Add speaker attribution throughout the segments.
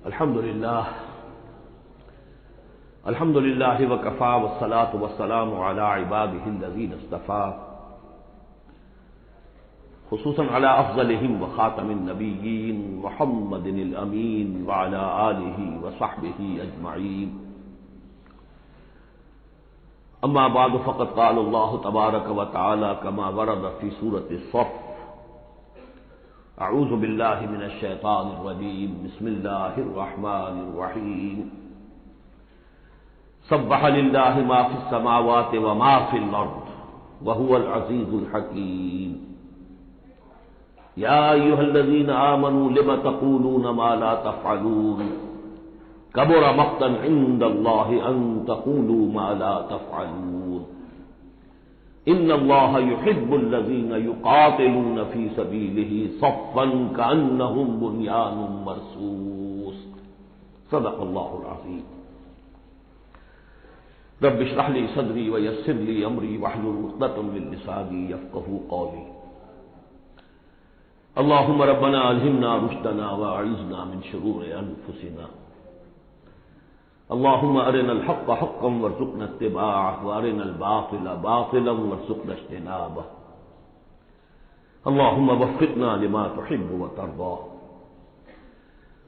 Speaker 1: الحمد للہ وکفی والصلاة والسلام علی عباده الذین اصطفی خصوصا علی افضلهم وخاتم النبیین محمد الامین وعلی آلہ وصحبہ اجمعین اما بعد فقد قال اللہ تبارک وتعالی کما ورد فی سورۃ الصف اعوذ باللہ من الشیطان الرجیم بسم اللہ الرحمن الرحیم سبح للہ ما فی السماوات وما فی الارض وهو العزیز الحکیم یا ایھا الذین آمنوا لم تقولون ما لا تفعلون کبر مقتا عند اللہ ان تقولوا ما لا تفعلون ان اللہ یحب الذین یقاتلون فی سبیلہ صفا کأنہم بنیان مرصوص صدق اللہ العظیم رب اشرح لی صدری ویسر لی امری واحلل عقدۃ من لسانی یفقہوا قولی اللہم ربنا الہمنا رشدنا واعذنا من شرور انفسنا اللہم ارنا الحق حقا وارزقنا اتباعہ وارنا الباطل باطلا وارزقنا اجتنابہ اللہم وفقنا لما تحب وترضى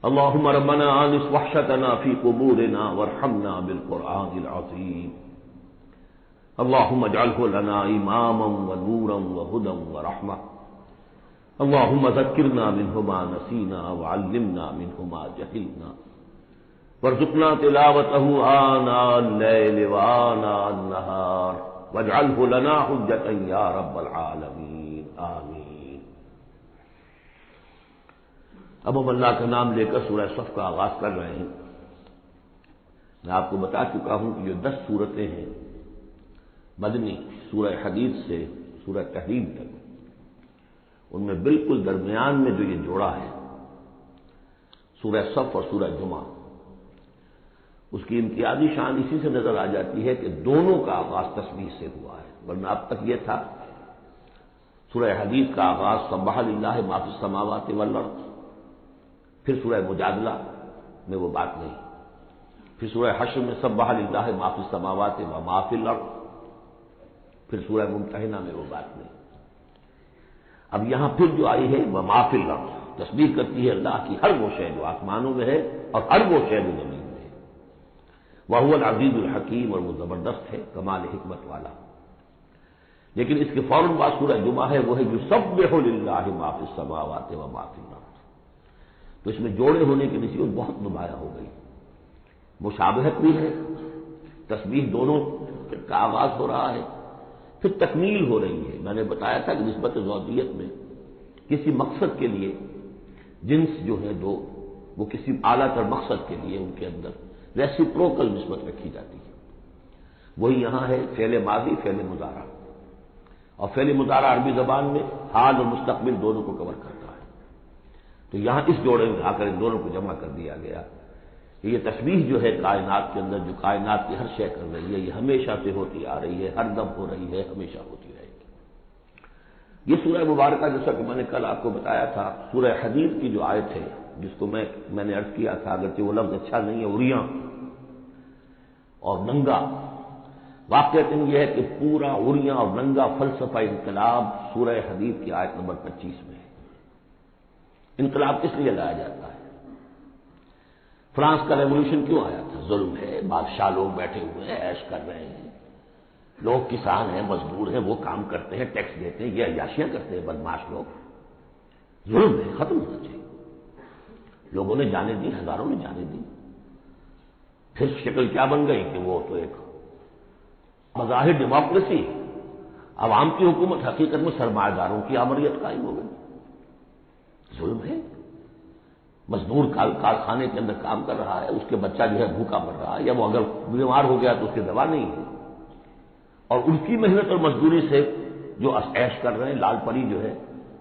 Speaker 1: اللہم ربنا آنس وحشتنا فی قبورنا وارحمنا بالقرآن العظیم اللہم اجعلہ لنا اماما ونورا وہدى ورحمہ اللہم ذکرنا منہ ما نسینا وعلمنا منہ ما جہلنا وارزقنا تلاوته آناء الليل وآناء النهار واجعله لنا حجة يا رب العالمين آمین۔ اب ہم اللہ کا نام لے کر سورہ صف کا آغاز کر رہے ہیں۔ میں آپ کو بتا چکا ہوں کہ جو 10 سورتیں ہیں مدنی سورہ حدید سے سورہ تحریم تک، ان میں بالکل درمیان میں جو یہ جوڑا ہے سورہ صف اور سورہ جمعہ، اس کی امتیازی شان اسی سے نظر آ جاتی ہے کہ دونوں کا آغاز تسبیح سے ہوا ہے، ورنہ اب تک یہ تھا سورہ حدید کا آغاز سبح للہ ما فی السماوات والارض، پھر سورہ مجادلہ میں وہ بات نہیں، پھر سورہ حشر میں سبح للہ ما فی السماوات وما فی الارض، پھر سورہ ممتحنہ میں وہ بات نہیں۔ اب یہاں پھر جو آئی ہے وما فی الارض، تسبیح کرتی ہے اللہ کی ہر وہ شے جو آسمانوں میں ہے اور ہر وہ شے جو زمین میں ہے۔ وَهُوَ الْعَزِيزُ الْحَكِيمُ، اور وہ زبردست ہے، کمال حکمت والا۔ لیکن اس کے فوراً بعد سورہ جمعہ ہے، وہ ہے یُسَبِّحُ لِلَّهِ مَا فِي السَّمَاوَاتِ وَمَا فِي الْأَرْضِ، تو اس میں جوڑے ہونے کی نسبت بہت نمایاں ہو گئی، مشابہت بھی ہے، تسبیح دونوں کا آغاز ہو رہا ہے، پھر تکمیل ہو رہی ہے۔ میں نے بتایا تھا کہ نسبت زوجیت میں کسی مقصد کے لیے جنس جو ہے دو، وہ کسی اعلیٰ تر مقصد کے لیے ان کے اندر ریسیپروکل نسبت رکھی جاتی ہے۔ وہی یہاں ہے فعل ماضی فعل مضارع، اور فعل مضارع عربی زبان میں حال اور مستقبل دونوں کو کور کرتا ہے، تو یہاں اس جوڑے میں آ کر ان دونوں کو جمع کر دیا گیا کہ یہ تسبیح جو ہے کائنات کے اندر، جو کائنات کی ہر شے کر رہی ہے، یہ ہمیشہ سے ہوتی آ رہی ہے، ہر دم ہو رہی ہے، ہمیشہ ہوتی رہے گی۔ یہ سورہ مبارکہ جیسا کہ میں نے کل آپ کو بتایا تھا، سورہ حدید کی جو آیت ہے، جس کو میں نے عرض کیا تھا، اگرچہ وہ لفظ اچھا نہیں ہے، عریاں اور ننگا، واقعات یہ ہے کہ پورا عریاں اور ننگا فلسفہ انقلاب سورہ حدید کی آیت نمبر 25 میں ہے۔ انقلاب کس لیے لایا جاتا ہے؟ فرانس کا ریولوشن کیوں آیا تھا؟ ظلم ہے، بادشاہ لوگ بیٹھے ہوئے ہیں، عیش کر رہے ہیں، لوگ کسان ہیں، مزدور ہیں، وہ کام کرتے ہیں، ٹیکس دیتے ہیں، یہ عیاشیاں کرتے ہیں بدماش لوگ، ظلم ہے، ختم ہونا چاہیے۔ لوگوں نے جانے دی، ہزاروں نے جانے دی، پھر شکل کیا بن گئی کہ وہ تو ایک بظاہر ڈیموکریسی، عوام کی حکومت، حقیقت میں سرمایہ داروں کی آمریت قائم ہو گئی۔ ظلم ہے، مزدور کارخانے کے اندر کام کر رہا ہے، اس کے بچہ جو ہے بھوکا مر رہا ہے، یا وہ اگر بیمار ہو گیا تو اس کی دوا نہیں ہے، اور ان کی محنت اور مزدوری سے جو عیش کر رہے ہیں، لال پری جو ہے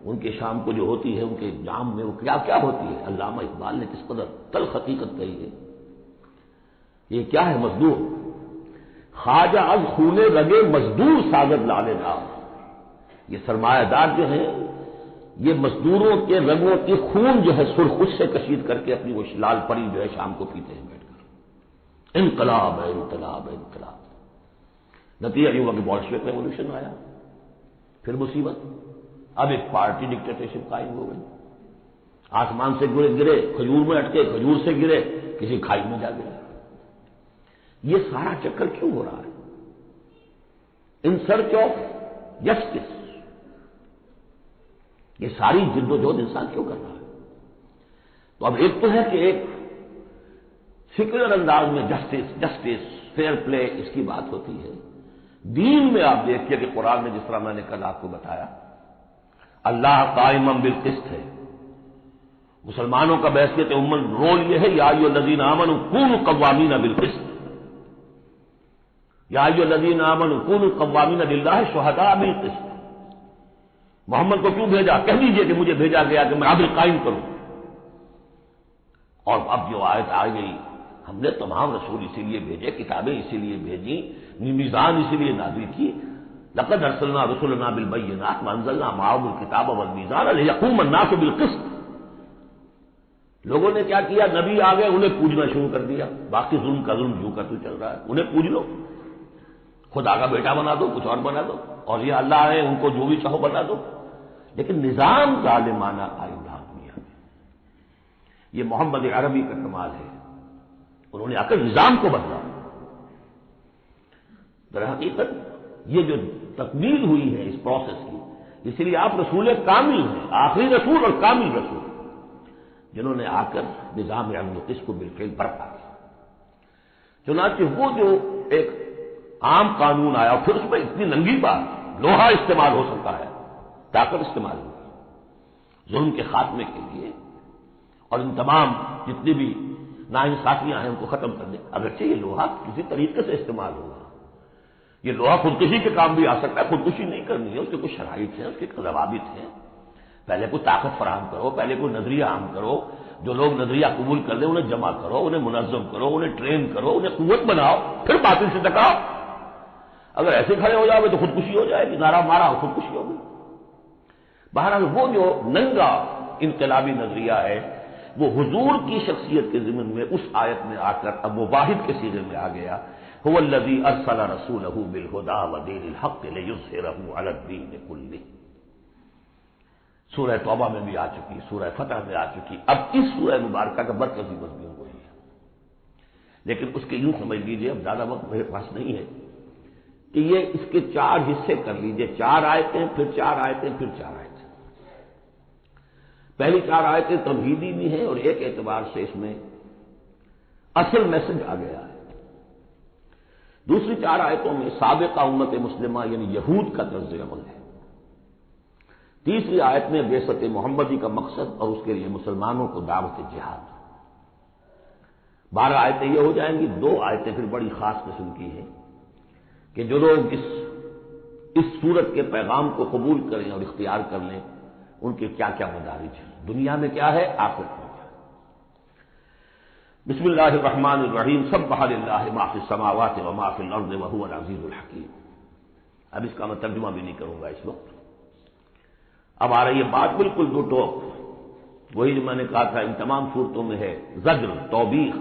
Speaker 1: ان کے شام کو جو ہوتی ہے، ان کے جام میں وہ کیا کیا ہوتی ہے، علامہ اقبال نے کس قدر تلخ حقیقت کہی ہے۔ یہ کیا ہے؟ مزدور خواجہ از خونے لگے مزدور ساغر لالے نام، یہ سرمایہ دار جو ہیں یہ مزدوروں کے رگوں کی خون جو ہے سرخ اس سے کشید کر کے اپنی وہ لال پری جو ہے شام کو پیتے ہیں بیٹھ کر۔ انقلاب ہے، انقلاب ہے، انقلاب۔ نتیجہ یہ ہوا کہ بولشوک ریولوشن آیا، پھر مصیبت، اب ایک پارٹی ڈکٹیٹرشپ قائم ہو گئی، آسمان سے گرے، کھجور میں اٹکے، کھجور سے گرے، کسی کھائی میں جا گرے۔ یہ سارا چکر کیوں ہو رہا ہے؟ ان سرچ آف جسٹس، یہ ساری جد و جہد انسان کیوں کر رہا ہے؟ تو اب ایک تو ہے کہ ایک سیکولر انداز میں جسٹس فیئر پلے اس کی بات ہوتی ہے۔ دین میں آپ دیکھیے کہ قرآن میں جس طرح میں نے کل آپ کو بتایا، اللہ قائم بالقسط ہے، مسلمانوں کا بحیثیت امت رول یہ ہے، یا ایھا الذین آمنوا کونوا قوامین بالقسط، یا ایھا الذین آمنوا کونوا قوامین للہ شہداء بالقسط۔ محمد کو کیوں بھیجا؟ کہہ دیجئے کہ مجھے بھیجا گیا کہ میں عدل قائم کروں۔ اور اب جو آیت آ گئی، ہم نے تمام رسول اسی لیے بھیجے، کتابیں اسی لیے بھیجی، میزان اسی لیے نازل کی، لقد ارسلنا رسلنا بالبینات وانزلنا معهم الکتاب والمیزان لیقوم الناس بالقسط۔ لوگوں نے کیا کیا؟ نبی آ گئے، انہیں پوجنا شروع کر دیا، باقی ظلم کا ظلم جو کا تو چل رہا ہے، انہیں پوج لو، خدا کا بیٹا بنا دو، کچھ اور بنا دو، اور یہ اللہ ہے ان کو جو بھی چاہو بنا دو۔ لیکن نظام ظالمانہ قائم رہا دنیا میں۔ یہ محمد عربی کا کمال ہے، انہوں نے آ کر نظام کو بدلا۔ در حقیقت یہ جو تکمیل ہوئی ہے اس پروسیس کی، اسی لیے آپ رسول کامل ہیں، آخری رسول اور کامل رسول، جنہوں نے آ کر نظام عدل و قسط کو بالفعل برپا کیا۔ چنانچہ وہ جو ایک عام قانون آیا، پھر اس میں اتنی ننگی بات، لوہا استعمال ہو سکتا ہے، طاقت استعمال ہوگی ظلم کے خاتمے کے لیے، اور ان تمام جتنی بھی ناانصافیاں ہیں ان کو ختم کرنے۔ اگرچہ یہ لوہا کسی طریقے سے استعمال ہوگا، یہ لوہا خودکشی کے کام بھی آ سکتا ہے، خودکشی نہیں کرنی ہے، اس کے کچھ شرائط ہیں، اس کے ضوابط ہیں۔ پہلے کوئی طاقت فراہم کرو، پہلے کوئی نظریہ عام کرو، جو لوگ نظریہ قبول کر لیں انہیں جمع کرو، انہیں منظم کرو، انہیں ٹرین کرو، انہیں قوت بناؤ، پھر باطل سے ٹکراؤ۔ اگر ایسے کھڑے ہو جاؤ گے تو خودکشی ہو جائے گی، نعرہ مارا اور خودکشی ہوگی۔ بہرحال وہ جو ننگا انقلابی نظریہ ہے وہ حضور کی شخصیت کے ضمن میں اس آیت میں آ کر اب وہ واحد کے سیرے میں آ گیا، هو الذی ارسل رسولہ بالہدی ودین الحق لیظہرہ علی الدین کلہ۔ سورہ توبہ میں بھی آ چکی، سورہ فتح میں آ چکی، اب اس سورہ مبارکہ کا مرکزی مضمون وہی ہے۔ لیکن اس کے یوں سمجھ لیجئے، اب زیادہ وقت میرے پاس نہیں ہے، کہ یہ اس کے 4 حصے کر لیجئے، 4 آیتیں، پھر 4 آیتیں، پھر 4 آیتیں۔ پہلی 4 آیتیں توحیدی بھی ہیں، اور ایک اعتبار سے اس میں اصل میسج آ گیا ہے۔ دوسری 4 آیتوں میں سابقہ امت مسلمہ یعنی یہود کا طرز عمل ہے۔ تیسری آیت میں بعثت محمدی کا مقصد اور اس کے لیے مسلمانوں کو دعوت جہاد۔ 12 آیتیں یہ ہو جائیں گی۔ 2 آیتیں پھر بڑی خاص قسم کی ہیں کہ جو لوگ اس سورت کے پیغام کو قبول کریں اور اختیار کر لیں، ان کے کیا کیا مدارج ہیں، دنیا میں کیا ہے، آخرت میں کیا ہے۔ بسم اللہ الرحمن الرحیم، سبح للہ ما فی السماوات وما فی الارض وہو العزیز الحکیم۔ اب اس کا میں ترجمہ بھی نہیں کروں گا اس وقت۔ اب آ رہی ہے بات بالکل دو ٹوک، وہی جو میں نے کہا تھا ان تمام صورتوں میں ہے، زجر، توبیخ،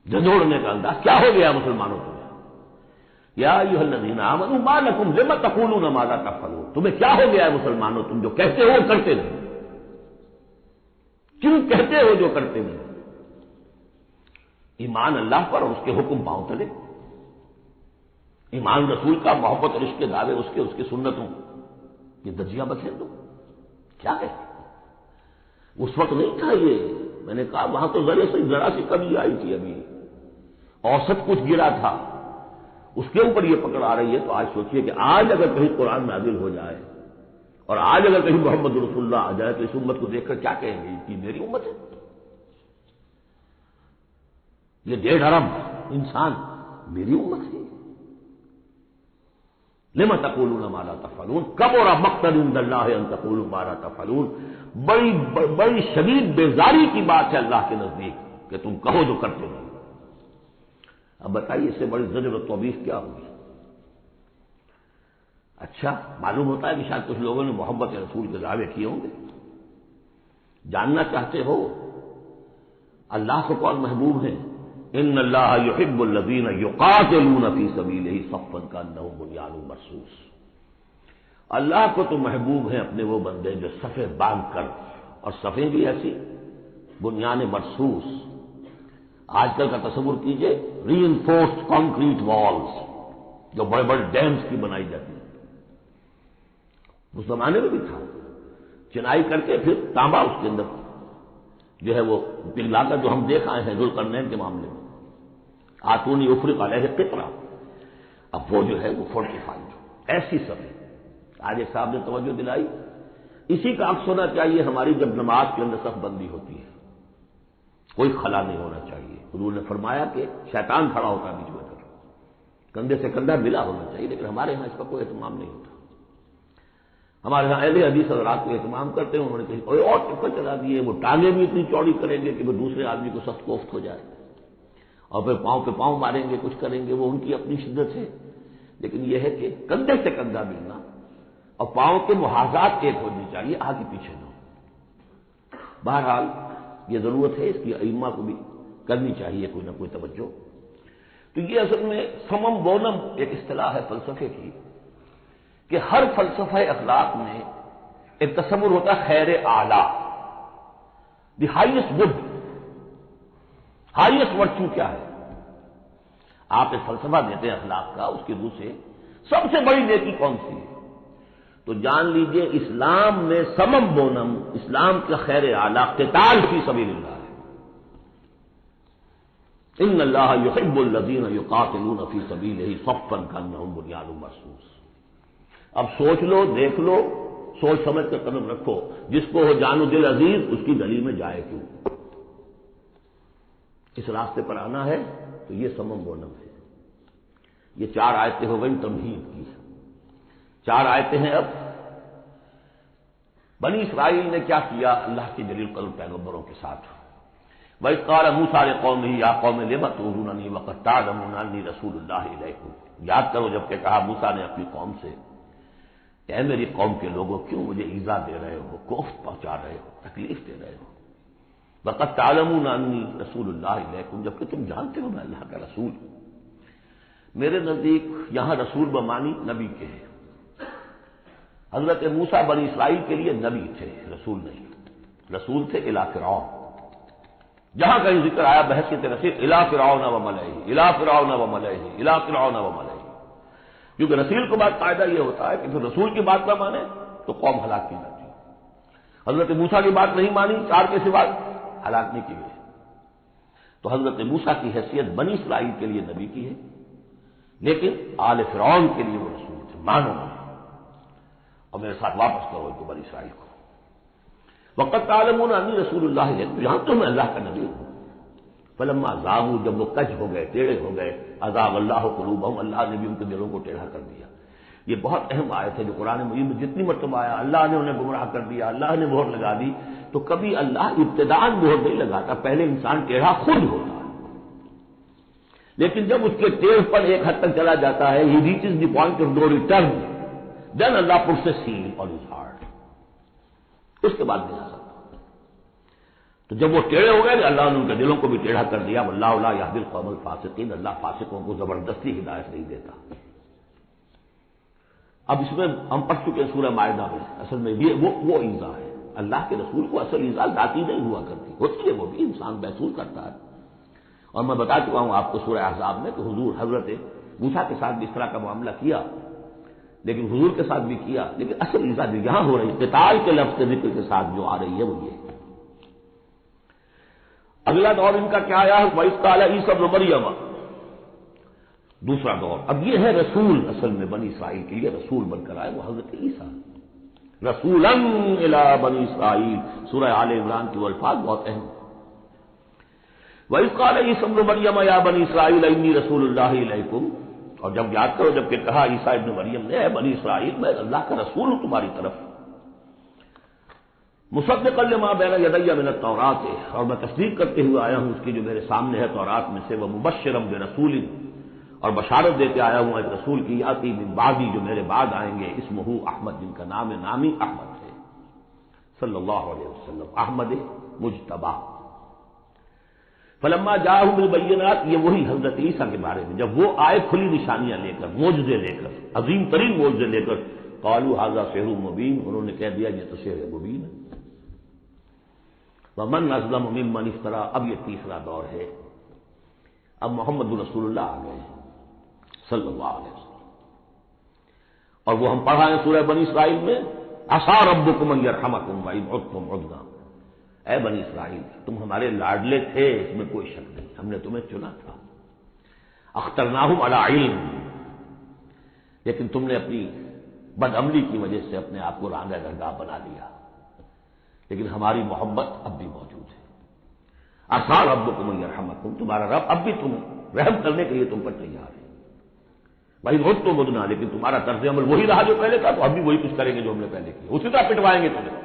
Speaker 1: جھنجھوڑنے کا انداز۔ کیا ہو گیا مسلمانوں کو؟ یا ایھا الذین آمنوا ما لکم لم تقولون ما لا تفعلون، تمہیں کیا ہو گیا ہے مسلمانوں، تم جو کہتے ہو وہ کرتے نہیں، کیوں کہتے ہو جو کرتے نہیں؟ ایمان اللہ پر اور اس کے حکم پاؤں تلے، ایمان رسول کا، محبت اور عشق کے دعوے اس کے سنتوں، یہ دجیاں بکھیر دو، کیا ہے؟ اس وقت نہیں تھا یہ، میں نے کہا وہاں تو ذرا سی کمی آئی تھی، ابھی اوسط کچھ گرا تھا، اس کے اوپر یہ پکڑ آ رہی ہے۔ تو آج سوچئے کہ آج اگر کہیں قرآن نازل ہو جائے اور آج اگر کہیں محمد رسول اللہ آ جائے تو اس امت کو دیکھ کر کیا کہیں گے کہ میری امت ہے؟ یہ 1.5 ارب انسان میری امت ہے۔ لم تقولون ما لا تفعلون کبر مقتا عند اللہ ان تقولوا ما لا تفعلون، بڑی شدید بیزاری کی بات ہے اللہ کے نزدیک کہ تم کہو جو کرتے نہیں۔ اب بتائیے اس سے بڑی زجر و توبیخ کیا ہوگی؟ اچھا، معلوم ہوتا ہے کہ شاید کچھ لوگوں نے محبت رسول کے دعوے کیے ہوں گے. جاننا چاہتے ہو اللہ کو کون محبوب ہے؟ ان اللہ یحب الذین یقاتلون فی سبیلہ صفا کانہم بنیان مرصوص. اللہ کو تو محبوب ہیں اپنے وہ بندے جو صفیں باندھ کر، اور صفیں بھی ایسی بنیان مرصوص. آج کل کا تصور کیجئے، ری انفورسڈ کانکریٹ والز جو بڑے بڑے ڈیمز کی بنائی جاتی ہیں. اس زمانے میں بھی تھا، چنائی کر کے پھر تانبا اس کے اندر جو ہے وہ پگھلا کر، جو ہم دیکھ آئے ہیں ذوالقرنین کے معاملے میں، آتونی افرق علیہ قطرہ. اب وہ جو ہے وہ فورٹیفائڈ ایسی صفیں. آج ایک صاحب نے توجہ دلائی، اسی کا عکس ہونا چاہیے ہماری جب نماز کے اندر صف بندی ہوتی ہے، کوئی خلا نہیں ہونا چاہیے. حضور نے فرمایا کہ شیطان کھڑا ہوتا ہے بیچ میں، کندھے سے کندھا ملا ہونا چاہیے. لیکن ہمارے ہاں اس کا کوئی اہتمام نہیں ہوتا. ہمارے ہاں اہل حدیث حضرات کو اہتمام کرتے ہیں، انہوں نے کہیں اور چکر چلا دیے، وہ ٹانگیں بھی اتنی چوڑی کریں گے کہ وہ دوسرے آدمی کو سخت کوفت ہو جائے، اور پھر پاؤں پہ پاؤں ماریں گے، کچھ کریں گے. وہ ان کی اپنی شدت ہے. لیکن یہ ہے کہ کندھے سے کندھا ملنا اور پاؤں کے محاذات ایک ہونی چاہیے، آگے پیچھے نہ. بہرحال یہ ضرورت ہے، اس کی ائمہ کو بھی کرنی چاہیے کوئی نہ کوئی توجہ. تو یہ اصل میں سمم بونم ایک اصطلاح ہے فلسفے کی، کہ ہر فلسفہ اخلاق میں ایک تصور ہوتا ہے خیر اعلیٰ، the highest good. Highest virtue کیا ہے؟ آپ ایک فلسفہ دیتے ہیں اخلاق کا، اس کی روح سے سب سے بڑی نیکی کون سی ہے؟ تو جان لیجئے اسلام میں سمم بونم، اسلام کا خیر اعلیٰ قتال فی سبیل اللہ ہے. ان اللہ یحب الذین یقاتلون فی سبیلہ صفا کانہم بنیان مرصوص. اب سوچ لو، دیکھ لو، سوچ سمجھ کر قدم رکھو. جس کو ہو جان و دل عزیز، اس کی گلی میں جائے کیوں؟ اس راستے پر آنا ہے تو یہ سمم بونم ہے. یہ 4 آیتیں ہو گئی تمہید کی. 4 آیتیں ہیں اب. بنی اسرائیل نے کیا کیا اللہ کے جلیل قدر پیغمبروں کے ساتھ؟ وَإِذْ قَالَ مُوسَىٰ لِقَوْمِهِ يَا قَوْمِ لِمَ تُؤْذُونَنِي وَقَدْ تَعْلَمُونَ أَنِّي رَسُولُ اللَّهِ إِلَيْكُمْ. یاد کرو جب کہ کہا موسیٰ نے اپنی قوم سے کہ اے میری قوم کے لوگوں، کیوں مجھے ایذا دے رہے ہو، کوفت پہنچا رہے ہو، تکلیف دے رہے ہو. وَقَدْ تَعْلَمُونَ أَنِّي رَسُولُ اللَّهِ إِلَيْكُمْ، جبکہ تم جانتے ہو میں اللہ کا رسول ہوں. میرے نزدیک یہاں رسول بمانی نبی کے ہیں. حضرت موسیٰ بنی اسرائیل کے لیے نبی تھے، رسول نہیں. رسول تھے الی فرعون. جہاں کہیں ذکر آیا بحثیت رسول الی فرعون وملئہ، الی فرعون وملئہ، الی فرعون وملئہ. کیونکہ رسول کے بعد قاعدہ یہ ہوتا ہے کہ پھر رسول کی بات نہ مانے تو قوم ہلاک کی جاتی ہے. حضرت موسیٰ کی بات نہیں مانی، 4 کے سوا ہلاک نہیں کی گئی. تو حضرت موسیٰ کی حیثیت بنی اسرائیل کے لیے نبی کی ہے، لیکن آل فرعون کے لیے وہ رسول تھے. مانو اور میرے ساتھ واپس کرو ان کو بنی اسرائیل کو. وقت تعلمون انی رسول اللہ علیکم، یہاں تو میں اللہ کا نبی ہوں. فلما زاغوا، جب وہ کج ہو گئے، ٹیڑھے ہو گئے، ازاغ اللہ قلوبہم، اللہ نے بھی ان کے دلوں کو ٹیڑھا کر دیا. یہ بہت اہم آیت ہے جو قرآن مجید میں جتنی مرتبہ آیا اللہ نے انہیں گمراہ کر دیا، اللہ نے مہر لگا دی. تو کبھی اللہ ابتداءً مہر نہیں لگاتا، پہلے انسان ٹیڑھا خود ہوتا ہے. لیکن جب اس کے ٹیڑھ پر ایک حد تک چلا جاتا ہے، he reaches the point of no return, then Allah puts a seal on his heart. اس کے بعد نہیں آ سکتا. تو جب وہ ٹیڑھے ہو گئے اللہ نے ان کے دلوں کو بھی ٹیڑھا کر دیا. واللہ لا یہدی القوم الفاسقین، اللہ فاسقوں کو زبردستی ہدایت نہیں دیتا. اب اس میں ہم پڑھ چکے ہیں سورہ مائدہ میں، اصل میں یہ وہ ایذا ہے. اللہ کے رسول کو اصل ایذا ذاتی نہیں ہوا کرتی، ہوتی ہے وہ بھی، انسان محسوس کرتا ہے. اور میں بتا چکا ہوں آپ کو سورہ احزاب میں کہ حضور حضرت موسیٰ کے ساتھ بھی اس طرح کا معاملہ کیا، لیکن حضور کے ساتھ بھی کیا. لیکن اصل ایذا جو یہاں ہو رہی ہے قتال کے لفظ کے ذکر کے ساتھ جو آ رہی ہے وہ یہ. اگلا دور ان کا کیا آیا ہے؟ وَإِذْ قَالَ عِيسَى ابْنُ مَرْيَمَ، دوسرا دور. اب یہ ہے رسول، اصل میں بنی اسرائیل کے لیے رسول بن کر آئے وہ حضرت عیسیٰ. رسولاً الی بنی اسرائیل، سورہ آل عمران کی وہ الفاظ بہت اہم. وَإِذْ قَالَ عِيسَى ابْنُ مَرْيَمَ يَا بَنِي إِسْرَائِيلَ إِنِّي رَسُولُ اللَّهِ إِلَيْكُمْ. اور جب یاد کرو جب کہ کہا عیسیٰ ابن مریم نے، اے بنی اسرائیل میں اللہ کا رسول ہوں تمہاری طرف. مصدقا لما بین یدی من التوراۃ، اور میں تصدیق کرتے ہوئے آیا ہوں اس کی جو میرے سامنے ہے تورات میں سے. ومبشرا برسول، اور بشارت دیتے آیا ہوں ایک رسول کی، یاتی من بعدی، جو میرے بعد آئیں گے، اسمہ احمد، جن کا نامی احمد ہے صلی اللہ علیہ وسلم، احمد مجتبی۔ فلما جاءہم بالبینات، یہ وہی حضرت عیسیٰ کے بارے میں، جب وہ آئے کھلی نشانیاں لے کر، معجزے لے کر، عظیم ترین معجزے لے کر، قالوا ھذا سحر مبین، انہوں نے کہہ دیا یہ تو سحر مبین ہے۔ ومن اظلم ممن افترا، اب یہ تیسرا دور ہے، اب محمد رسول اللہ آ گئے ہیں صلی اللہ علیہ وسلم، اور وہ ہم پڑھا ہے سورہ بنی اسرائیل میں، عسیٰ ربکم ان یرحمکم وان عدتم عدنا، اے بنی اسرائیل تم ہمارے لاڈلے تھے، اس میں کوئی شک نہیں، ہم نے تمہیں چنا تھا، اخترناہم علی علم، لیکن تم نے اپنی بد عملی کی وجہ سے اپنے آپ کو رانگہ درگاہ بنا لیا، لیکن ہماری محبت اب بھی موجود ہے۔ عسیٰ ربکم ان یرحمکم، تمہارا رب اب بھی تم رحم کرنے کے لیے تم پر تیار ہے، بھائی روز تو بدنا، لیکن تمہارا طرز عمل وہی رہا جو پہلے تھا، تو اب بھی وہی کچھ کریں گے جو ہم نے پہلے کیا، اسی طرح پٹوائیں گے تمہیں۔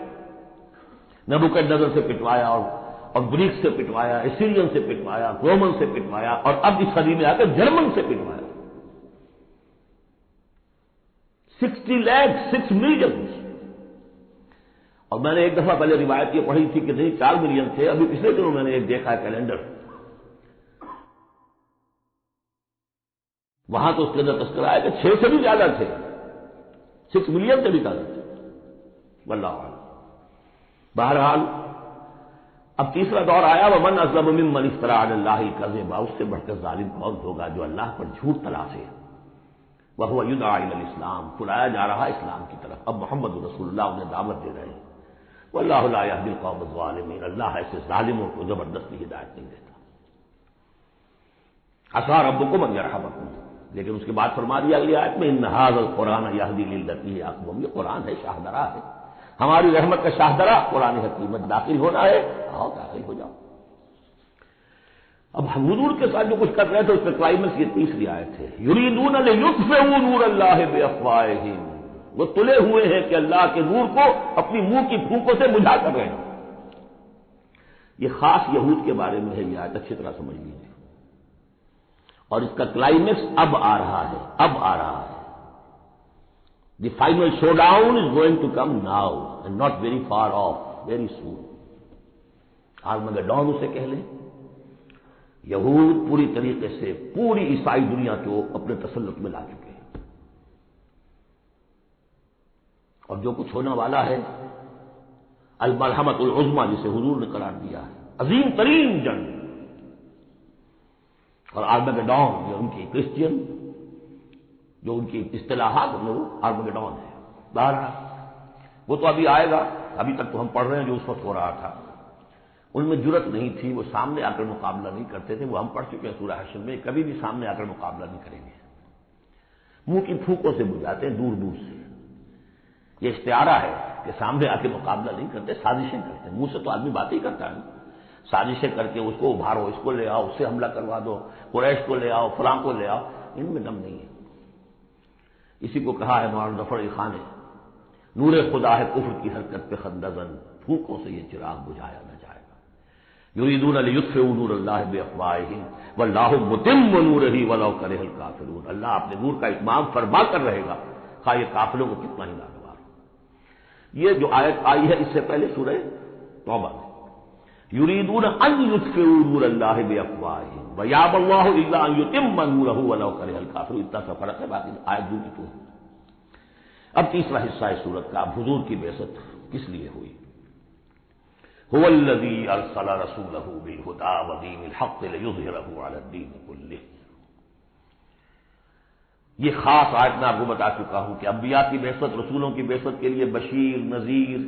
Speaker 1: نبوکدنضر سے پٹوایا، اور گریک سے پٹوایا، اسیرین سے پٹوایا، رومن سے پٹوایا، اور اب اس صدی میں آ کر جرمن سے پٹوایا۔ 60 لاکھ 6 ملین، اور میں نے ایک دفعہ پہلے روایت یہ پڑھی تھی کہ نہیں 4 ملین تھے، ابھی پچھلے دنوں میں نے ایک دیکھا ہے کیلنڈر، وہاں تو اس کے اندر تذکرہ ہے کہ 6 سے بھی زیادہ تھے، 6 ملین سے بھی زیادہ تھے، واللہ اعلم۔ بہرحال اب تیسرا دور آیا، ومن اظلم ممن افترى علی اللہ الکذب، اس سے بڑھ کر ظالم کون ہوگا جو اللہ پر جھوٹ تلاشے، وہو یدعی الی الاسلام، بلایا جا رہا اسلام کی طرف، اب محمد رسول اللہ انہیں دعوت دے رہے ہیں، واللہ لا یہدی القوم الظالمین، اللہ ایسے ظالموں کو زبردستی ہدایت نہیں دیتا۔ عسیٰ ربکم ان یرحمکم، لیکن اس کے بعد فرما دیا اگلی آیت میں، ان ھذا القرآن یہدی للتی ہی اقوم، یہ قرآن ہے، شاہدرا ہے، ہماری رحمت کا شاہدرا قرآن حکیم، داخل ہونا ہے، آؤ داخل ہو جاؤ۔ اب حضور کے ساتھ جو کچھ کر رہے تھے اس کا کلائمیکس یہ تیسری آیت ہے، یریدون لیطفئوا نور اللہ بافواہہم، وہ تلے ہوئے ہیں کہ اللہ کے نور کو اپنی منہ کی پھونکوں سے بجھا کر رہے ہیں۔ یہ خاص یہود کے بارے میں ہے یہ آیت، اچھی طرح سمجھ لیجیے، اور اس کا کلائمیکس اب آ رہا ہے، اب آ رہا ہے۔ The final showdown is going to come now and not very far off, very soon. Armageddon اسے کہہ لیں۔ یہود پوری طریقے سے پوری عیسائی دنیا کو اپنے تسلط میں لا چکے ہیں، اور جو کچھ ہونے والا ہے الملحمۃ العظمیٰ جسے حضور نے قرار دیا ہے، عظیم ترین جنگ، اور آرمگڈون جو ان کی کرسچین، جو ان کی اصطلاحات میں وہ آرمگڈون ہے۔ بہرحال وہ تو ابھی آئے گا، ابھی تک تو ہم پڑھ رہے ہیں جو اس وقت ہو رہا تھا، ان میں جرت نہیں تھی، وہ سامنے آ کر مقابلہ نہیں کرتے تھے، وہ ہم پڑھ چکے ہیں سورہ حشر میں، کبھی بھی سامنے آ کر مقابلہ نہیں کریں گے، منہ کی پھونکوں سے بجھاتے ہیں، دور دور سے۔ یہ استعارہ ہے کہ سامنے آ کے مقابلہ نہیں کرتے، سازشیں کرتے ہیں، منہ سے تو آدمی بات ہی کرتا ہے، سازشیں کر کے اس کو ابھارو، اس کو لے آؤ، اس سے حملہ کروا دو، قریش کو لے آؤ، فلاں کو لے آؤ، ان میں دم نہیں ہے۔ اسی کو کہا ہے مولانا ظفر علی خان نے، نور خدا ہے کفر کی حرکت پہ خندزن، پھونکوں سے یہ چراغ بجھایا نہ جائے گا۔ یریدون لیطفئوا نور اللہ بافواہہم واللہ متم نورہ ولو کرہ الکافرون، اللہ اپنے نور کا اتمام فرما کر رہے گا، خواہ یہ کافروں کو کتنا ہی ناگوار ہو۔ یہ جو آیت آئی ہے اس سے پہلے سورہ توبہ میں، یریدون ان یطفئوا نور اللہ بافواہہم ویابی اللہ الا ان یتم نورہ ولو کرہ الکافرون، اتنا سا فرق ہے، باقی آیت جو کی تو ہے۔ اب تیسرا حصہ ہے سورت کا، اب حضور کی بعثت کس لیے ہوئی؟ هو الذی ارسل رسولہ بالہدی ودین الحق لیظہرہ علی الدین کلہ۔ یہ خاص آیت میں آپ کو بتا چکا ہوں کہ انبیاء کی بعثت، رسولوں کی بعثت کے لیے بشیر، نذیر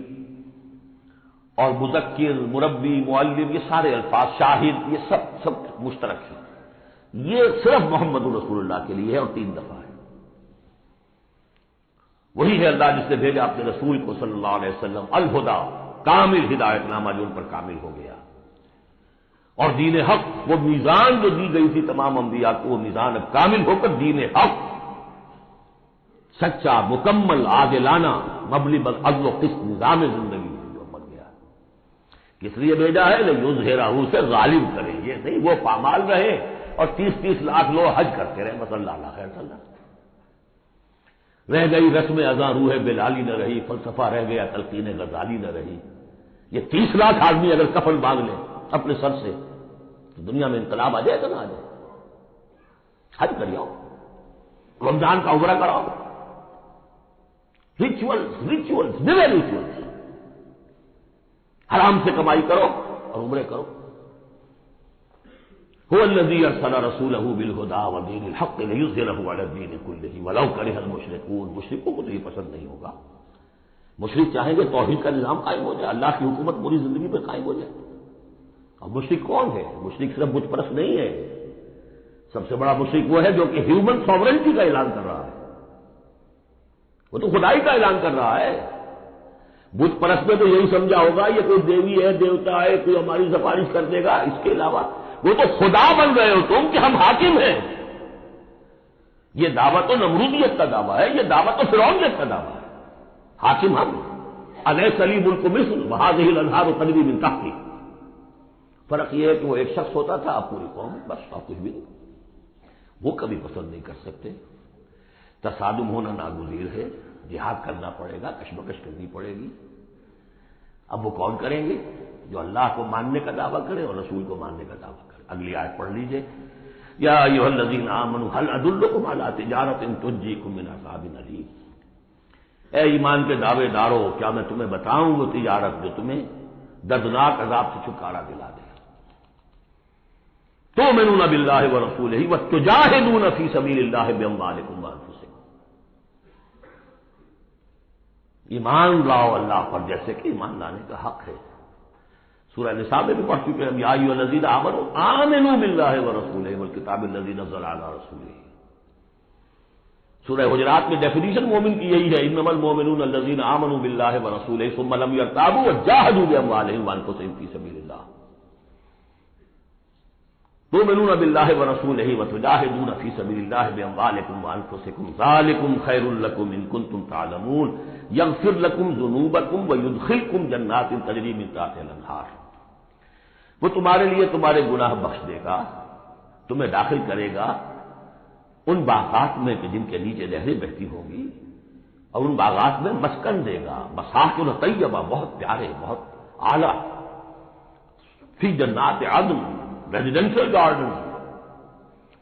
Speaker 1: اور مذکر، مربی، معلم، یہ سارے الفاظ، شاہد، یہ سب مشترک ہیں۔ یہ صرف محمد رسول اللہ کے لیے ہے، اور 3 دفعہ ہے۔ وہی ہے اللہ جس نے بھیجا اپنے رسول کو صلی اللہ علیہ وسلم، الہدا، کامل ہدایت نامہ جو ان پر کامل ہو گیا، اور دین حق، وہ میزان جو دی گئی تھی تمام انبیاء کو، وہ میزان اب کامل ہو کر دین حق، سچا، مکمل، عادلانہ، مبنی بر عدل و قسط نظام زندگی جو بن گیا۔ کس لیے بھیجا ہے؟ لیظہرہ، اسے غالب کرے، یہ نہیں وہ پامال رہے اور 30-30 لاکھ لوگ حج کرتے رہے، بس اللہ اللہ خیر صلی اللہ۔ رہ گئی رسم اذاں روح بلالی نہ رہی، فلسفہ رہ گیا تلقین غزالی نہ رہی۔ یہ 30 لاکھ آدمی اگر کفن باندھ لیں اپنے سر سے تو دنیا میں انقلاب آ جائے گا نہ آ جائے؟ حج کر آؤ، رمضان کا عمرہ کراؤ، ریچولز حرام سے کمائی کرو اور عمرے کرو۔ هو الذي ارسل رسوله بالهدى ودين الحق ليظهره على الدين كله ولو كره المشركون۔ مشرکوں کو تو یہ پسند نہیں ہوگا۔ مشرک چاہیں گے توحید کا نظام قائم ہو جائے، اللہ کی حکومت پوری زندگی پہ قائم ہو جائے۔ اور مشرک کون ہے؟ مشرک صرف بت پرست نہیں ہے، سب سے بڑا مشرک وہ ہے جو کہ ہیومن ساورنٹی کا اعلان کر رہا ہے، وہ تو خدائی کا اعلان کر رہا ہے۔ بت پرست نے تو یہی سمجھا ہوگا یہ کوئی دیوی ہے، دیوتا ہے، کوئی ہماری سفارش کر دے گا، اس کے علاوہ وہ تو خدا بن رہے ہو تم کہ ہم حاکم ہیں۔ یہ دعویٰ تو نمرودیت کا دعویٰ ہے، یہ دعویٰ تو فرعونیت کا دعویٰ ہے، حاکم ہم۔ الیس لی ملک مصر وہذہ الانہار تجری من تحتی۔ فرق یہ ہے کہ وہ ایک شخص ہوتا تھا، اب پوری قوم، بس اور کچھ بھی نہیں۔ وہ کبھی پسند نہیں کر سکتے، تصادم ہونا ناگزیر ہے، جہاد کرنا پڑے گا، کشمکش کرنی پڑے گی۔ اب وہ کون کریں گے؟ جو اللہ کو ماننے کا دعویٰ کرے اور رسول کو ماننے کا دعویٰ کرے۔ اگلی آیت پڑھ لیجئے، یا ایھا الذین آمنوا هل ادلکم علی تجارۃ تنجیکم من عذاب الیم۔ اے ایمان کے دعوے دارو، کیا میں تمہیں بتاؤں وہ تجارت جو تمہیں دردناک عذاب سے چھٹکارا دلا دے؟ تؤمنون باللہ ورسولہ وتجاہدون فی سبیل اللہ باموالکم وانفسکم۔ ایمان لاؤ اللہ پر جیسے کہ ایمان لانے کا حق ہے۔ سورہ نساء میں بھی پڑھ چکے ہیں، یا ایھا الذین آمنوا آمنوا باللہ ورسولہ والکتاب الذی نزل علی رسولہ۔ سورہ حجرات میں ڈیفینیشن مومن کی یہی ہے، انما المؤمنون الذین آمنوا باللہ ورسولہ ثم لم یرتابوا وجاہدوا باموالہم وانفسہم فی سبیل اللہ۔ تؤمنون باللہ ورسولہ وتجاہدون فی سبیل اللہ باموالکم وانفسکم ذالکم خیر لکم ان کنتم تعلمون یغفر لکم ذنوبکم ویدخلکم جنات تجری من تحتہا الانہار۔ وہ تمہارے لیے تمہارے گناہ بخش دے گا، تمہیں داخل کرے گا ان باغات میں کہ جن کے نیچے نہریں بہتی ہوں گی، اور ان باغات میں مسکن دے گا، مساکن طیبہ، بہت پیارے، بہت اعلیٰ، فی جنات عدن، ریزیڈینشل گارڈن۔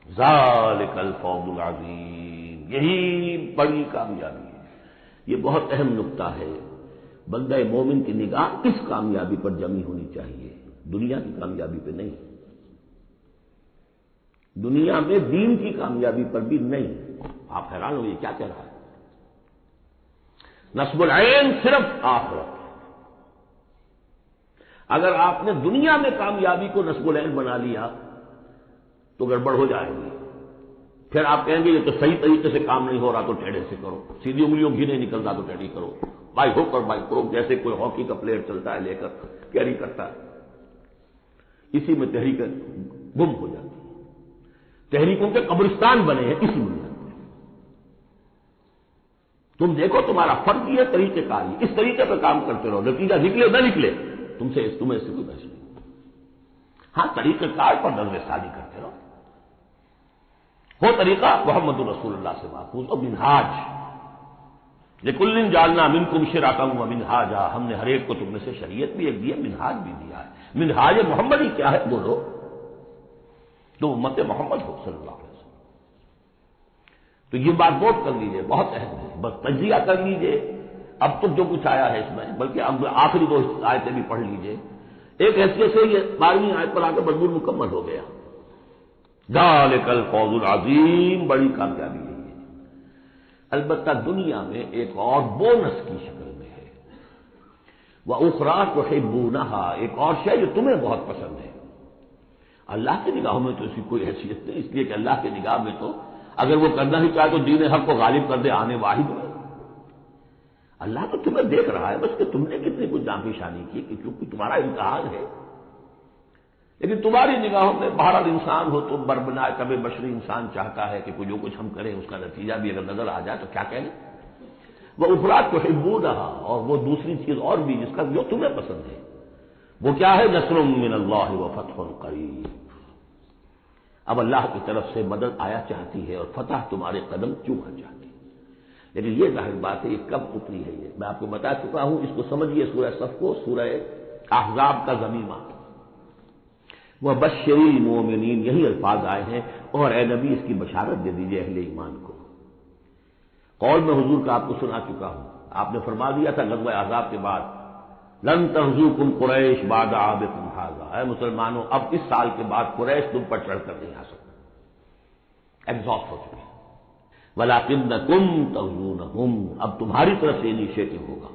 Speaker 1: ذالک الفوز العظیم، یہی بڑی کامیابی ہے۔ یہ بہت اہم نقطہ ہے، بندہ مومن کی نگاہ کس کامیابی پر جمی ہونی چاہیے؟ دنیا کی کامیابی پہ نہیں، دنیا میں دین کی کامیابی پر بھی نہیں۔ آپ حیران ہو یہ کیا کہہ رہا ہے؟ نصب العین صرف آخرت۔ اگر آپ نے دنیا میں کامیابی کو نصب العین بنا لیا تو گڑبڑ ہو جائے گی۔ پھر آپ کہیں گے یہ تو صحیح طریقے سے کام نہیں ہو رہا تو ٹیڑھے سے کرو، سیدھی انگلیوں گھی نہیں نکلتا تو ٹیڑھی کرو، بائی ہک اور بائی کروک، جیسے کوئی ہاکی کا پلیئر چلتا ہے لے کر کیری کرتا ہے، اسی میں تحریک گم ہو جاتی ہے۔ تحریکوں کے قبرستان بنے ہیں اسی بنیاد پر۔ تم دیکھو تمہارا فرض یہ طریقہ کار، اس طریقے پہ کام کرتے رہو، نتیجہ نکلے نہ نکلے تمہیں اس سے کوئی بحث نہیں۔ ہاں طریقہ کار پر نظر ثانی کرتے رہو، وہ طریقہ محمد رسول اللہ سے ماخوذ اور منہاج۔ لکل جعلنا منکم شرعۃ ومنہاجا، ہم نے ہر ایک کو تم میں سے شریعت بھی ایک دی ہے، منہاج بھی دیا ہے۔ منہاج محمد ہی کیا ہے بولو؟ تو امت محمد ہو صلی اللہ علیہ وسلم۔ تو یہ بات نوٹ کر لیجئے، بہت اہم ہے، بس تجزیہ کر لیجئے اب تک جو کچھ آیا ہے اس میں، بلکہ اب آخری 2 آیتیں بھی پڑھ لیجئے۔ ایک حیثیت سے یہ 12ویں آیت پر آ کے مضمون مکمل ہو گیا۔ ذالک الفوز العظیم، بڑی کامیابی ہے یہ۔ البتہ دنیا میں ایک اور بونس کی شکل میں ہے، وَأُخْرَىٰ تُحِبُّونَهَا، ایک اور شے جو تمہیں بہت پسند ہے۔ اللہ کی نگاہوں میں تو اس کی کوئی حیثیت نہیں، اس لیے کہ اللہ کی نگاہ میں تو اگر وہ کرنا ہی چاہے تو دین حق کو غالب کر دے آنے واحد میں۔ اللہ تو تمہیں دیکھ رہا ہے بس کہ تم نے کتنی کچھ جان شانی کی، کہ کیونکہ تمہارا امتحان ہے۔ لیکن تمہاری نگاہوں میں بہرحال انسان ہو تو بربنا کبھی بشری انسان چاہتا ہے کہ جو کچھ ہم کریں اس کا نتیجہ بھی اگر نظر آ جائے تو کیا کہیں۔ وہ افراد تحبونہا، اور وہ دوسری چیز اور بھی جس کا جو تمہیں پسند ہے، وہ کیا ہے؟ نصر من اللہ وفتح قریب، اب اللہ کی طرف سے مدد آیا چاہتی ہے اور فتح تمہارے قدم چوما چاہتی ہے۔ لیکن یہ ظاہر بات ہے یہ کب اتری ہے، یہ میں آپ کو بتا چکا ہوں، اس کو سمجھیے سورہ صف کو سورہ احزاب کا ضمیمہ، وہ بشری المؤمنین یہی الفاظ آئے ہیں، اور اے نبی اس کی بشارت دے دیجیے اہل ایمان کو۔ قول میں حضور کا آپ کو سنا چکا ہوں، آپ نے فرما دیا تھا غزوہ احزاب کے بعد لن تغزوکم قریش بعد عامکم ھذا، اے مسلمانوں اب اس سال کے بعد قریش تم پر چڑھ کر نہیں آ سکتے، ایگزاسٹ ہو چکے، ولکنکم تغزونہم، اب تمہاری طرف سے انیشیٹو ہوگا۔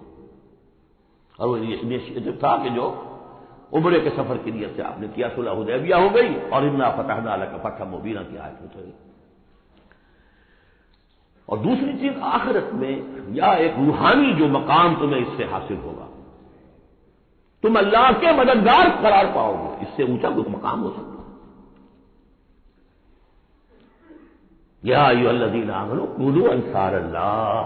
Speaker 1: اور وہ انیشیٹو تھا کہ جو عمرے کے سفر کی نیت سے آپ نے کیا، صلح حدیبیہ ہو گئی اور انا فتحنا لک فتحا مبینا کی آیت اتری۔ اور دوسری چیز آخرت میں یا ایک روحانی جو مقام تمہیں اس سے حاصل ہوگا، تم اللہ کے مددگار قرار پاؤ گے، اس سے اونچا کوئی مقام ہو سکتا ہے۔ یا ایھا الذین آمنوا کونوا انصار اللہ،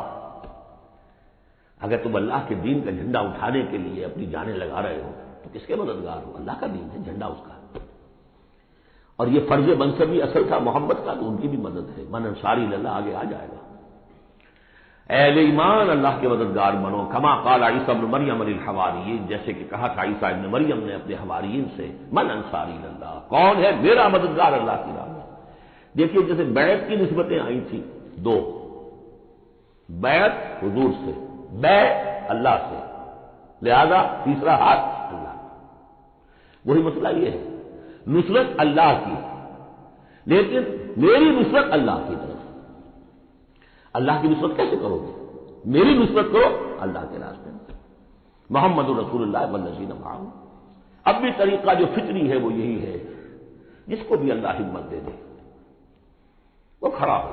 Speaker 1: اگر تم اللہ کے دین کا جھنڈا اٹھانے کے لیے اپنی جانیں لگا رہے ہو تو کس کے مددگار ہو؟ اللہ کا دین ہے، جھنڈا اس کا ہے، اور یہ فرض منصبی اصل تھا محمد کا، تو ان کی بھی مدد ہے، من انصاری اللہ آگے آ جائے گا۔ اہل ایمان اللہ کے مددگار بنو، کما قال عیسی ابن مریم للحواریین، جیسے کہ کہا تھا عیسیٰ ابن مریم نے اپنے حواریین سے، من انصاری اللہ، کون ہے میرا مددگار اللہ کی راہ میں۔ دیکھیے جیسے بیعت کی نسبتیں آئی تھیں دو، بیعت حضور سے، بے اللہ سے، لہذا تیسرا ہاتھ اللہ، وہی مسئلہ یہ ہے، نصرت اللہ کی، لیکن میری نصرت اللہ کی طرف۔ اللہ کی نصرت کیسے کرو گے؟ میری نصرت کرو اللہ کے راستے میں، محمد رسول اللہ والذین معہ۔ اب بھی طریقہ جو فطری ہے وہ یہی ہے، جس کو بھی اللہ ہمت دے دے وہ کھڑا ہو۔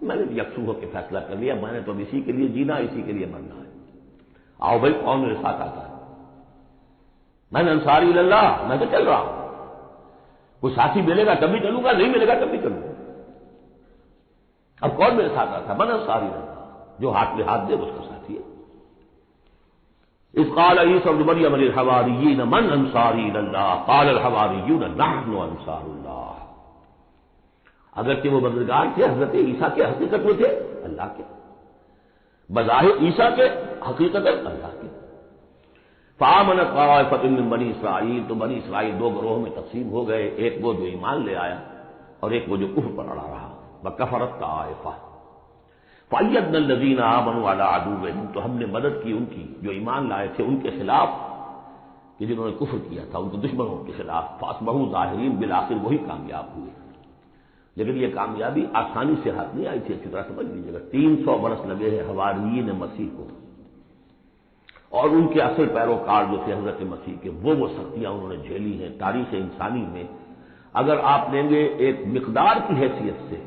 Speaker 1: میں نے یکسو ہو کے فیصلہ کر لیا، میں نے تو اسی کے لیے جینا، اسی کے لیے مرنا ہے، آؤ بھائی کون میرے ساتھ آتا ہے؟ میں نے انصاری اللہ، میں تو چل رہا ہوں، کوئی ساتھی ملے گا تب بھی چلوں گا، نہیں ملے گا تب بھی چلوں گا۔ اب کون میرے ساتھ آتا ہے؟ من انصاری اللہ، جو ہاتھ میں ہاتھ دے اس کا ساتھی ہے۔ اذ قال عیسی ابن مریم للحواریین من انصاری اللہ قال الحواریون نحن انصار اللہ۔ اگرچہ وہ مددگار تھے حضرت عیسیٰ کے، حقیقت میں تھے اللہ کے، بظاہر عیسیٰ کے، حقیقت اللہ کے۔ فآمنت طائفۃ من بنی اسرائیل، تو بنی اسرائیل دو گروہوں میں تقسیم ہو گئے، ایک وہ جو ایمان لے آیا اور ایک وہ جو کفر پر اڑا رہا۔ وکفرت طائفہ فأیدنا الذین آمنوا علی عدوہم، تو ہم نے مدد کی ان کی جو ایمان لائے تھے ان کے خلاف، کہ جنہوں نے کفر کیا تھا ان کے دشمنوں کے خلاف، فاصبحوا ظاہرین، بالآخر وہی کامیاب ہوئے۔ لیکن یہ کامیابی آسانی سے ہاتھ نہیں آئی تھی، اچھی طرح سمجھ لیجیے گا، 300 برس لگے ہیں حواریین مسیح کو، اور ان کے اصل پیروکار جو تھے حضرت مسیح کے، وہ سختیاں انہوں نے جھیلی ہیں تاریخ انسانی میں۔ اگر آپ لیں گے ایک مقدار کی حیثیت سے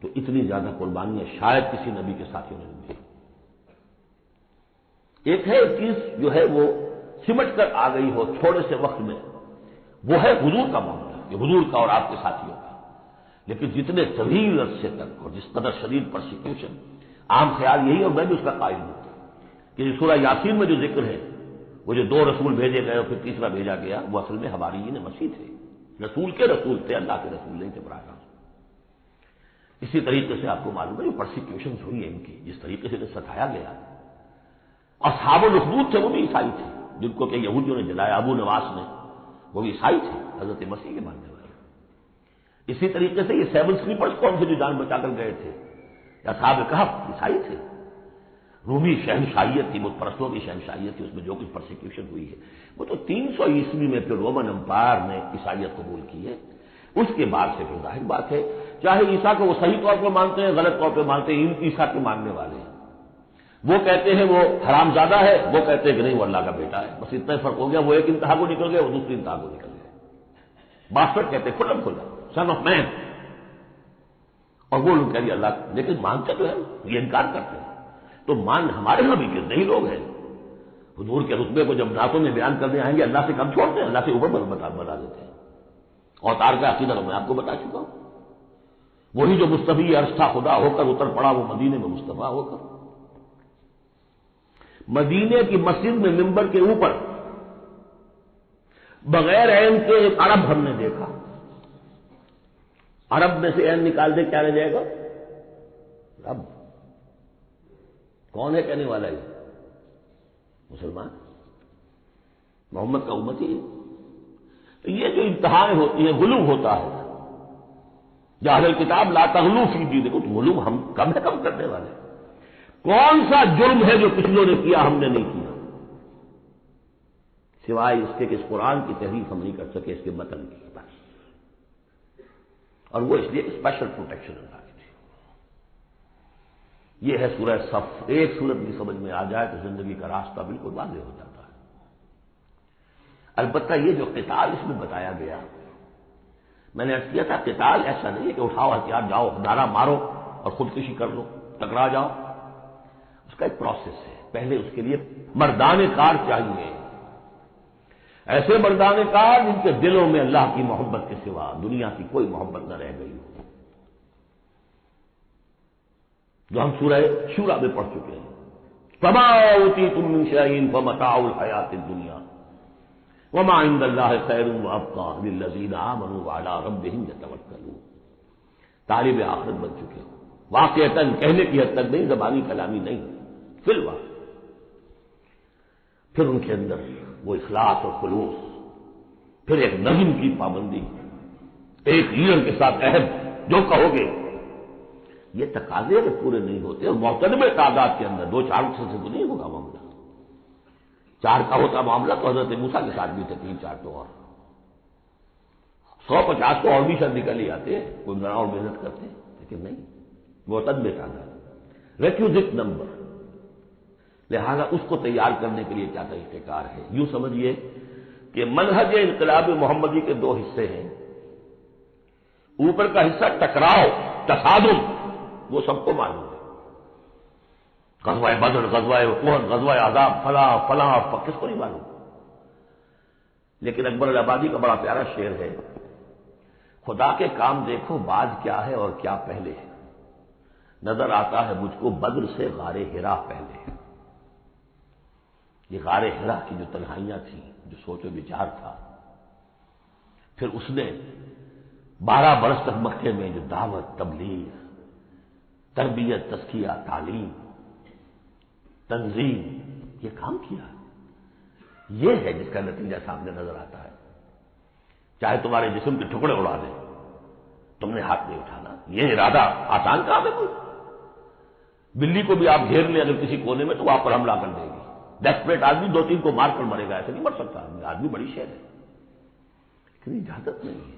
Speaker 1: تو اتنی زیادہ قربانیاں شاید کسی نبی کے ساتھیوں نے نہیں دی۔ ایک ہے چیز جو ہے وہ سمٹ کر آ گئی ہو تھوڑے سے وقت میں، وہ ہے حضور کا معاملہ، یہ حضور کا اور آپ کے ساتھیوں کا۔ لیکن جتنے طویل عرصے تک اور جس قدر شدید پرسیکیوشن، عام خیال یہی، اور میں بھی اس کا قائل ہوں کہ سورہ یاسین میں جو ذکر ہے، وہ جو 2 رسول بھیجے گئے اور پھر تیسرا بھیجا گیا، وہ اصل میں حواریین مسیح تھے، رسول کے رسول تھے، اللہ کے رسول نہیں تھے براہ راست۔ اسی طریقے سے آپ کو معلوم ہے جو پرسیکیوشنز ہوئی ہیں ان کی، جس طریقے سے انہیں ستایا گیا، اصحاب الاخدود تھے وہ بھی عیسائی تھے، جن کو کہ یہودیوں نے جلایا، ابو نواس نے، وہ بھی عیسائی تھے، حضرت مسیح کے ماننے والے۔ اسی طریقے سے یہ 7 سلیپرز کون سے جو جان بچا کر گئے تھے، اصحاب کہف عیسائی تھے۔ رومی شہنشاہیت تھی، بت پرستوں کی شہنشاہیت تھی، اس میں جو کچھ پرسیکیوشن ہوئی ہے وہ تو 300 عیسوی میں پھر رومن امپائر نے عیسائیت قبول کی ہے۔ اس کے بعد سے پھر ظاہر بات ہے، چاہے عیسیٰ کو وہ صحیح طور پر مانتے ہیں، غلط طور پہ مانتے ہیں، عیسیٰ کے ماننے والے ہیں، وہ کہتے ہیں وہ حرام زادہ ہے، وہ کہتے ہیں کہ نہیں وہ اللہ کا بیٹا ہے، بس اتنا فرق ہو گیا، وہ ایک انتہا کو نکل گئے، وہ دوسری انتہا کو نکل گئے۔ باسفٹ کہتے ہیں کھلم کھلا سن آف مین، اور وہ لوگ کہتے اللہ، لیکن مانتے تو ہے، یہ انکار کرتے ہیں۔ تو مان ہمارے یہاں بھی کتنے ہی لوگ ہیں حضور کے رتبے کو جب نعتوں میں بیان کرنے آئیں گے اللہ سے کم چھوڑتے ہیں، اللہ سے اوپر بتا دیتے ہیں۔ اوتار کا عقیدہ تو میں آپ کو بتا چکا ہوں، وہی جو مصطفی عرش تھا خدا ہو کر اتر پڑا وہ مدینے میں مصطفیٰ ہو کر۔ مدینے کی مسجد میں منبر کے اوپر بغیر عین کے ایک عرب ہم نے دیکھا، عرب میں سے این نکال دے کیا رہ جائے گا؟ رب۔ کون ہے کہنے والا یہ؟ مسلمان، محمد کا امتی ہے۔ یہ جو امتحان ہوتی ہے، غلو ہوتا ہے، یا اہل کتاب لا تغلو فی دینکم، تو غلو ہم کم ہے کم کرنے والے۔ کون سا جرم ہے جو پچھلوں نے کیا ہم نے نہیں کیا، سوائے اس کے کہ اس قرآن کی تحریف ہم نہیں کر سکے، اس کے متن کی بس، اور وہ اس لیے اسپیشل پروٹیکشن اللہ کی تھی۔ یہ ہے سورہ صف۔ ایک سورت بھی سمجھ میں آ جائے تو زندگی کا راستہ بالکل واضح ہو جاتا ہے۔ البتہ یہ جو قتال اس میں بتایا گیا، میں نے عرض کیا تھا قتال ایسا نہیں ہے کہ اٹھاؤ ہتھیار جاؤ نعرہ مارو اور خودکشی کر لو، ٹکرا جاؤ۔ اس کا ایک پروسیس ہے، پہلے اس کے لیے مردان کار چاہیے، ایسے مردان کار جن کے دلوں میں اللہ کی محبت کے سوا دنیا کی کوئی محبت نہ رہ گئی ہو، جو ہم سورہ شورى میں پڑھ چکے ہیں۔ فما اوتیتم من شیء فمتاع الحیاۃ الدنیا وما عند اللہ خیر وابقى للذین آمنوا وعلی ربهم یتوکلون۔ طالب آخرت بن چکے ہو، واقعتاً کہنے کی حد تک نہیں، زبانی کلامی نہیں، فی الواقع۔ پھر ان کے اندر وہ اخلاص اور خلوص، پھر ایک نظم کی پابندی، ایک لیڈر کے ساتھ عہد، جو کہو گے۔ یہ تقاضے کہ پورے نہیں ہوتے، اور معتدل تعداد کے اندر 2-4 سے تو نہیں ہوگا معاملہ۔ 4 کا ہوتا معاملہ تو حضرت موسیٰ کے ساتھ بھی تھے، 3-4 تو اور 150 تو اور بھی شاید نکل ہی آتے، کوئی ذرا اور محنت کرتے، لیکن نہیں، معتدل تعداد، ریکوزٹ نمبر۔ لہذا اس کو تیار کرنے کے لیے کیا طریقہ کار ہے؟ یوں سمجھیے کہ منہج انقلاب محمدی کے 2 حصے ہیں۔ اوپر کا حصہ ٹکراؤ، تصادم، وہ سب کو معلوم ہے، غزوہ بدر، غزوہ احد، غزوہ احزاب، فلاں فلاں، کس کو نہیں معلوم؟ لیکن اکبر الآبادی کا بڑا پیارا شعر ہے، خدا کے کام دیکھو بعد کیا ہے اور کیا پہلے ہے، نظر آتا ہے مجھ کو بدر سے غار حرا پہلے ہے۔ یہ غار حرا کی جو تنہائیاں تھیں، جو سوچ و بچار تھا، پھر اس نے 12 برس تک مکے میں جو دعوت، تبلیغ، تربیت، تزکیہ، تعلیم، تنظیم، یہ کام کیا، یہ ہے جس کا نتیجہ سامنے نظر آتا ہے۔ چاہے تمہارے جسم کے ٹکڑے اڑا دیں، تم نے ہاتھ نہیں اٹھانا۔ یہ ارادہ آسان کام ہے کوئی؟ بلی کو بھی آپ گھیر لیں اگر کسی کونے میں تو وہ آپ پر حملہ کر دے گی۔ ڈیسپریٹ آدمی 2-3 کو مار کر مرے گا، ایسے نہیں مر سکتا آدمی بڑی شیر ہے، لیکن اجازت نہیں ہے۔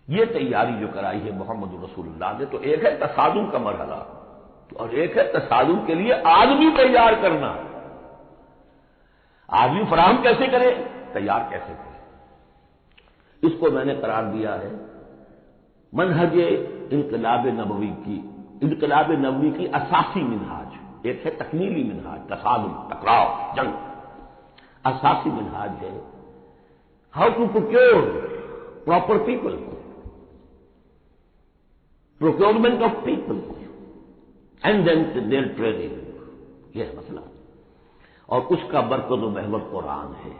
Speaker 1: یہ تیاری جو کرائی ہے محمد رسول اللہ نے، تو ایک ہے تصادم کا مرحلہ، اور ایک ہے تصادم کے لیے آدمی تیار کرنا۔ آدمی فراہم کیسے کرے، تیار کیسے کرے؟ اس کو میں نے قرار دیا ہے منہج انقلاب نبوی کی اساسی منہاج۔ ایک ہے تکمیلی منہاج، تصادم، ٹکراؤ، جنگ۔ اساسی منہاج ہے how to procure proper people, procurement of people and then their training، یہ ہے مسئلہ، اور اس کا مرکز و محور قرآن ہے۔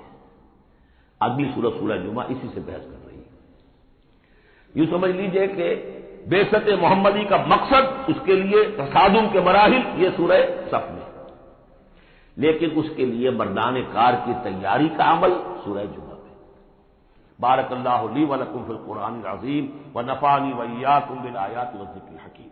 Speaker 1: اگلی سورہ جمعہ اسی سے بحث کر رہی ہے۔ یوں سمجھ لیجئے کہ بعثت محمدی کا مقصد، اس کے لیے تصادم کے مراحل، یہ سورہ صف میں، لیکن اس کے لیے مردان کار کی تیاری کا عمل سورہ جمعہ میں۔ بارک اللہ لی و لکم فی القرآن العظیم ونفعنی وإیاکم بالآیات والذکر الحکیم۔